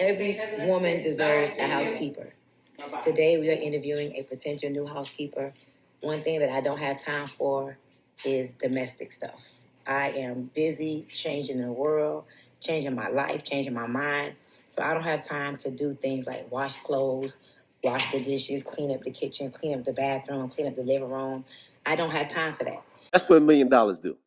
Every woman deserves a housekeeper. Today we are interviewing a potential new housekeeper. One thing that I don't have time for is domestic stuff. I am busy changing the world, changing my life, changing my mind. So I don't have time to do things like wash clothes, wash the dishes, clean up the kitchen, clean up the bathroom, clean up the living room. I don't have time for that. That's what $1 million do.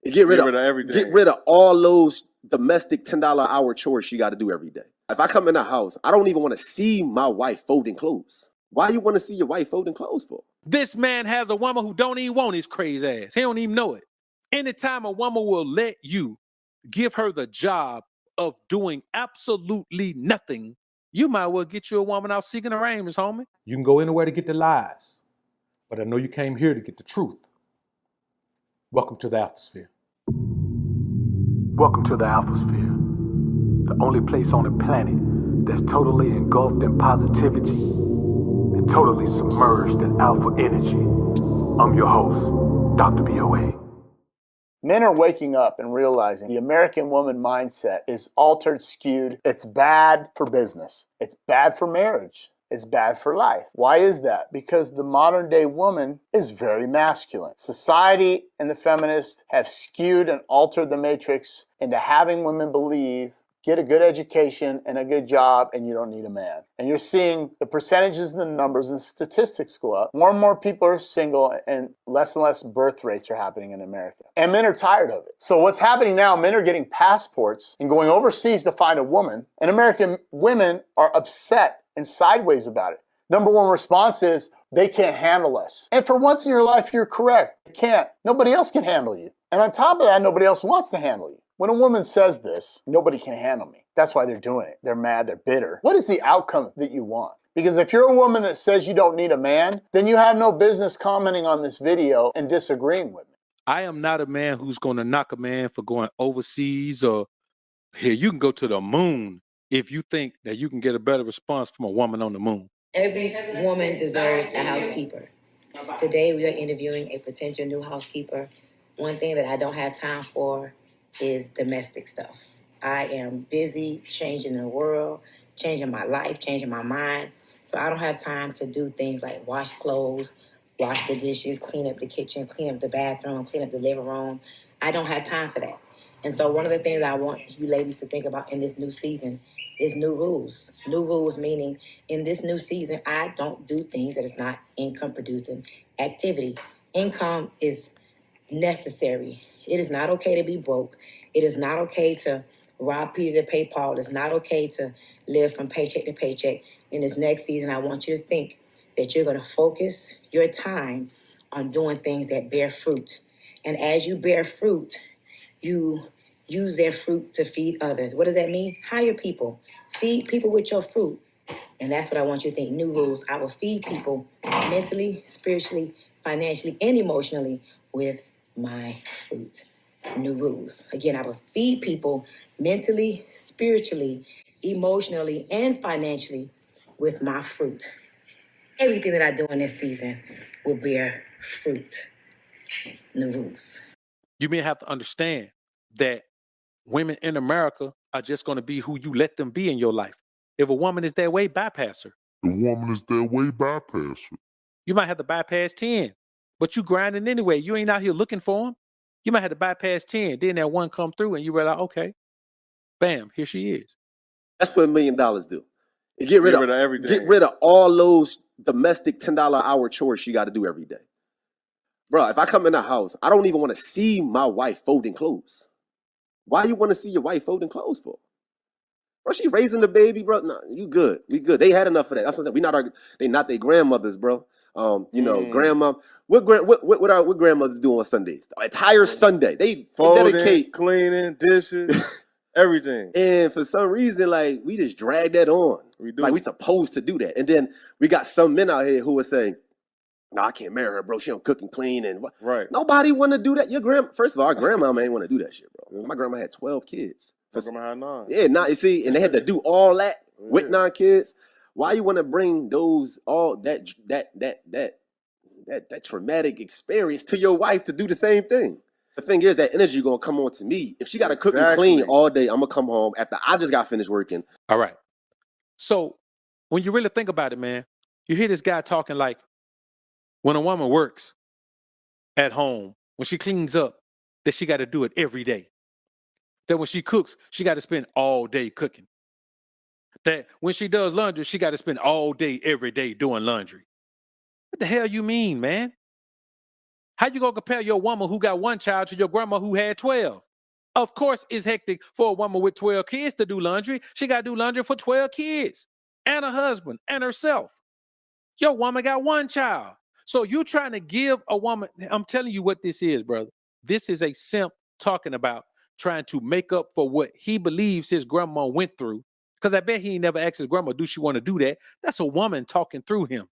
Get rid of everything. Get rid of all those domestic $10 hour chores she got to do every day. If I come in the house, I don't even want to see my wife folding clothes. Why you want to see your wife folding clothes for? This man has a woman who don't even want his crazy ass. He don't even know it. Anytime a woman will let you give her the job of doing absolutely nothing, you might well get you a woman out seeking arrangements, homie. You can go anywhere to get the lies, but I know you came here to get the truth. Welcome to the Alphasphere. Welcome to the Alphasphere, the only place on the planet that's totally engulfed in positivity and totally submerged in alpha energy. I'm your host, Dr. BOA. Men are waking up and realizing the American woman mindset is altered, skewed. It's bad for business. It's bad for marriage. It's bad for life. Why is that? Because the modern day woman is very masculine. Society and the feminists have skewed and altered the matrix into having women believe, get a good education and a good job and you don't need a man. And you're seeing the percentages and the numbers and statistics go up. More and more people are single and less birth rates are happening in America. And men are tired of it. So what's happening now, men are getting passports and going overseas to find a woman, and American women are upset and sideways about it. Number one response is, they can't handle us. And for once in your life, you're correct. They can't. Nobody else can handle you. And on top of that, nobody else wants to handle you. When a woman says this, nobody can handle me. That's why they're doing it. They're mad, they're bitter. What is the outcome that you want? Because if you're a woman that says you don't need a man, then you have no business commenting on this video and disagreeing with me. I am not a man who's going to knock a man for going overseas or here. You can go to the moon if you think that you can get a better response from a woman on the moon. Every woman deserves a housekeeper. Today we are interviewing a potential new housekeeper. One thing that I don't have time for is domestic stuff. I am busy changing the world, changing my life, changing my mind. So I don't have time to do things like wash clothes, wash the dishes, clean up the kitchen, clean up the bathroom, clean up the living room. I don't have time for that. And so one of the things I want you ladies to think about in this new season is new rules. New rules meaning in this new season, I don't do things that is not income producing activity. Income is necessary. It is not okay to be broke. It is not okay to rob Peter to pay Paul. It's not okay to live from paycheck to paycheck. In this next season, I want you to think that you're going to focus your time on doing things that bear fruit. And as you bear fruit, you use their fruit to feed others. What does that mean? Hire people. Feed people with your fruit. And that's what I want you to think. New rules. I will feed people mentally, spiritually, financially, and emotionally with my fruit. New rules. Again, I will feed people mentally, spiritually, emotionally, and financially with my fruit. Everything that I do in this season will bear fruit. New rules. You may have to understand that women in America are just going to be who you let them be in your life. If a woman is that way, bypass her. You might have to bypass 10, but you grinding anyway. You ain't out here looking for them. You might have to bypass 10. Then that one come through and you realize, okay, bam, here she is. That's what $1 million do. Get rid of everything. Get rid of all those domestic $10 hour chores she got to do every day. Bro, if I come in the house, I don't even want to see my wife folding clothes. Why you want to see your wife folding clothes for? Bro, she raising the baby, bro. No, you good. We good. They had enough of that. That's what I'm saying. They not their grandmothers, bro. Grandma. What grandmothers do on Sundays? The entire Sunday. They dedicate cleaning, dishes, everything. And for some reason, like, we just drag that on. We do. Like, we supposed to do that. And then we got some men out here who are saying, no, I can't marry her, bro. She don't cook and clean and what. Right. Nobody want to do that. First of all, our grandmama ain't want to do that shit, bro. My grandma had 12 kids. My grandma had 9. Yeah, you see, and they had to do all that with 9 kids. Why you want to bring that traumatic experience to your wife to do the same thing? The thing is, that energy gonna come on to me. If she gotta cook and clean all day, I'm gonna come home after I just got finished working. All right. So when you really think about it, man, you hear this guy talking like when a woman works at home, when she cleans up, that she got to do it every day. That when she cooks, she got to spend all day cooking. That when she does laundry, she got to spend all day, every day doing laundry. What the hell you mean, man? How you gonna compare your woman who got one child to your grandma who had 12? Of course, it's hectic for a woman with 12 kids to do laundry. She got to do laundry for 12 kids and a husband and herself. Your woman got one child. So you trying to give a woman, I'm telling you what this is, brother. This is a simp talking about trying to make up for what he believes his grandma went through. Because I bet he ain't never asked his grandma, do she want to do that? That's a woman talking through him.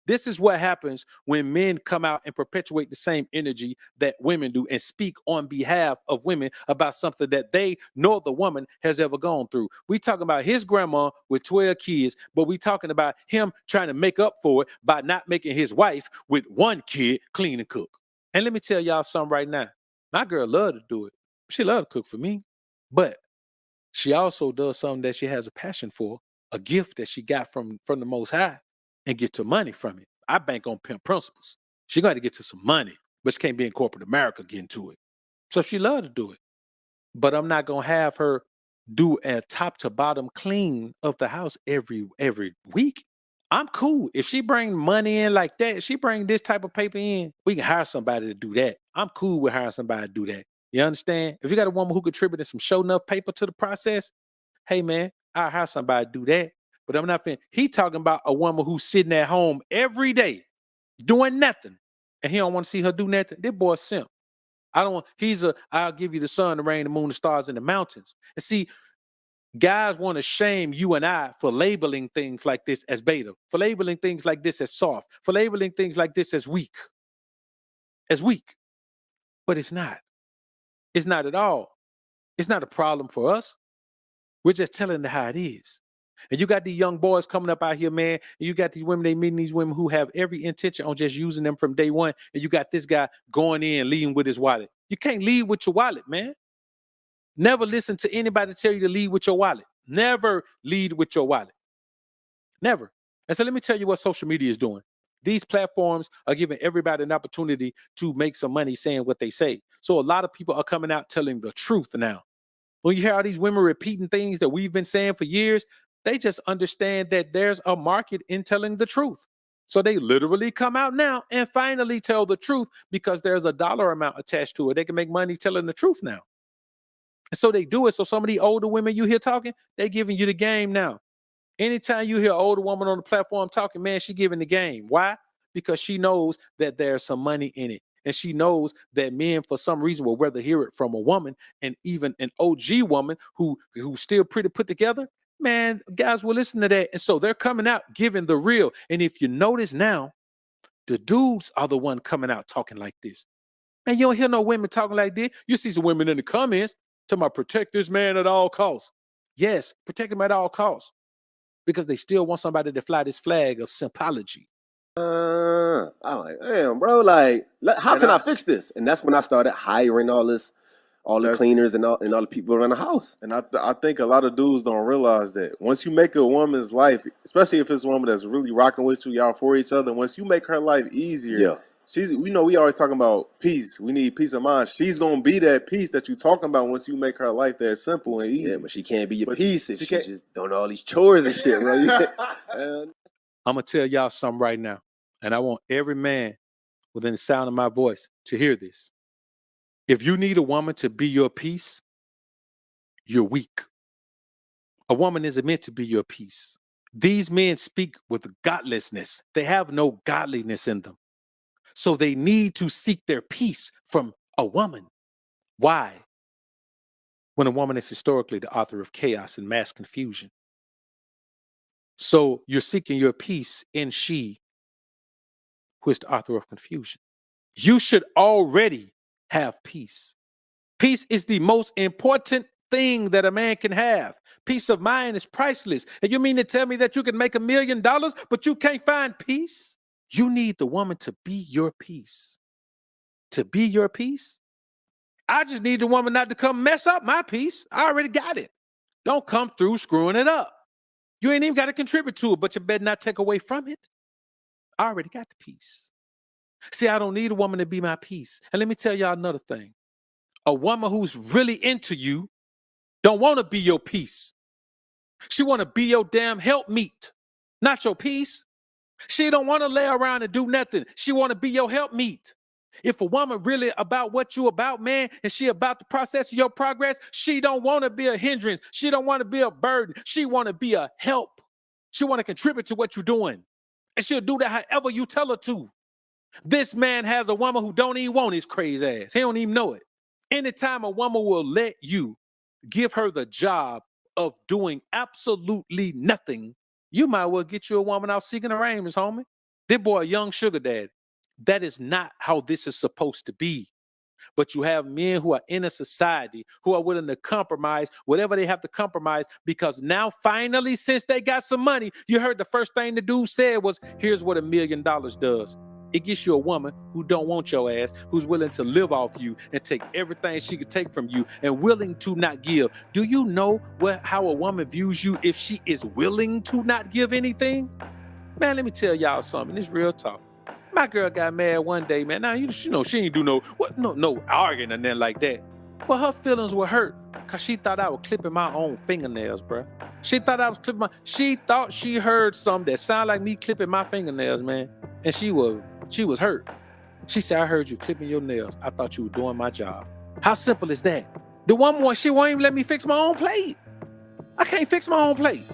This is what happens when men come out and perpetuate the same energy that women do and speak on behalf of women about something that they nor the woman has ever gone through. We talking about his grandma with 12 kids, but we talking about him trying to make up for it by not making his wife with one kid clean and cook. And let me tell y'all something right now. My girl love to do it. She love to cook for me, but she also does something that she has a passion for, a gift that she got from the Most High, and get to money from it. I bank on pimp principles. She got to get to some money, but she can't be in corporate America getting to it. So she love to do it. But I'm not going to have her do a top to bottom clean of the house every week. I'm cool. If she bring money in like that, if she bring this type of paper in, we can hire somebody to do that. I'm cool with hiring somebody to do that. You understand? If you got a woman who contributed some show enough paper to the process, hey man, I'll hire somebody to do that. But I'm not he talking about a woman who's sitting at home every day doing nothing. And he don't want to see her do nothing. This boy simp. I'll give you the sun, the rain, the moon, the stars, and the mountains. And see, guys want to shame you and I for labeling things like this as beta, for labeling things like this as soft, for labeling things like this as weak. But it's not. It's not at all. It's not a problem for us. We're just telling them how it is. And you got these young boys coming up out here, man. And you got these women, they meeting these women who have every intention on just using them from day one. And you got this guy going in, leading with his wallet. You can't lead with your wallet, man. Never listen to anybody tell you to lead with your wallet. Never lead with your wallet. Never. And so let me tell you what social media is doing. These platforms are giving everybody an opportunity to make some money saying what they say. So a lot of people are coming out telling the truth now. When you hear all these women repeating things that we've been saying for years, they just understand that there's a market in telling the truth. So they literally come out now and finally tell the truth because there's a dollar amount attached to it. They can make money telling the truth now. And so they do it. So some of the older women you hear talking, they're giving you the game now. Anytime you hear an older woman on the platform talking, man, she giving the game. Why? Because she knows that there's some money in it. And she knows that men, for some reason, will rather hear it from a woman, and even an OG woman who's still pretty put together. Man, guys will listen to that. And so they're coming out giving the real. And if you notice now, the dudes are the one coming out talking like this. Man, you don't hear no women talking like this. You see some women in the comments talking about protect this man at all costs. Yes, protect him at all costs. Because they still want somebody to fly this flag of sympology. I'm like, damn, bro, like, how can I fix this? And that's when I started hiring all the cleaners and all the people around the house. And I think a lot of dudes don't realize that once you make a woman's life, especially if it's a woman that's really rocking with you, y'all for each other, once you make her life easier, we always talking about peace. We need peace of mind. She's gonna be that peace that you talking about once you make her life that simple and easy. Yeah, but she can't be your peace if she just doing all these chores and shit, bro. I'm gonna tell y'all something right now, and I want every man within the sound of my voice to hear this. If you need a woman to be your peace, you're weak. A woman isn't meant to be your peace. These men speak with godlessness. They have no godliness in them. So they need to seek their peace from a woman. Why? When a woman is historically the author of chaos and mass confusion. So you're seeking your peace in she, who is the author of confusion. You should already have peace. Peace is the most important thing that a man can have. Peace of mind is priceless. And you mean to tell me that you can make $1 million, but you can't find peace? You need the woman to be your peace. To be your peace? I just need the woman not to come mess up my peace. I already got it. Don't come through screwing it up. You ain't even got to contribute to it, but you better not take away from it. I already got the peace. See, I don't need a woman to be my peace. And let me tell y'all another thing. A woman who's really into you don't want to be your peace. She want to be your damn helpmeet, not your peace. She don't want to lay around and do nothing. She want to be your helpmeet. If a woman really about what you about, man, and she about the process of your progress, she don't want to be a hindrance. She don't want to be a burden. She want to be a help. She want to contribute to what you're doing. And she'll do that however you tell her to. This man has a woman who don't even want his crazy ass. He don't even know it. Anytime a woman will let you give her the job of doing absolutely nothing, you might well get you a woman out seeking arrangements, homie. This boy a young sugar daddy. That is not how this is supposed to be. But you have men who are in a society who are willing to compromise whatever they have to compromise, because now finally, since they got some money, you heard the first thing the dude said was, here's what $1 million does. It gets you a woman who don't want your ass, who's willing to live off you and take everything she could take from you and willing to not give. Do you know how a woman views you if she is willing to not give anything? Man, let me tell y'all something. It's real talk. My girl got mad one day, man. Now, you know, she ain't do no arguing or nothing like that. But her feelings were hurt because she thought I was clipping my own fingernails, bro. She thought I was clipping she thought she heard something that sounded like me clipping my fingernails, man. And she was hurt. She said, I heard you clipping your nails. I thought you were doing my job. How simple is that? The woman, she won't even let me fix my own plate. I can't fix my own plate.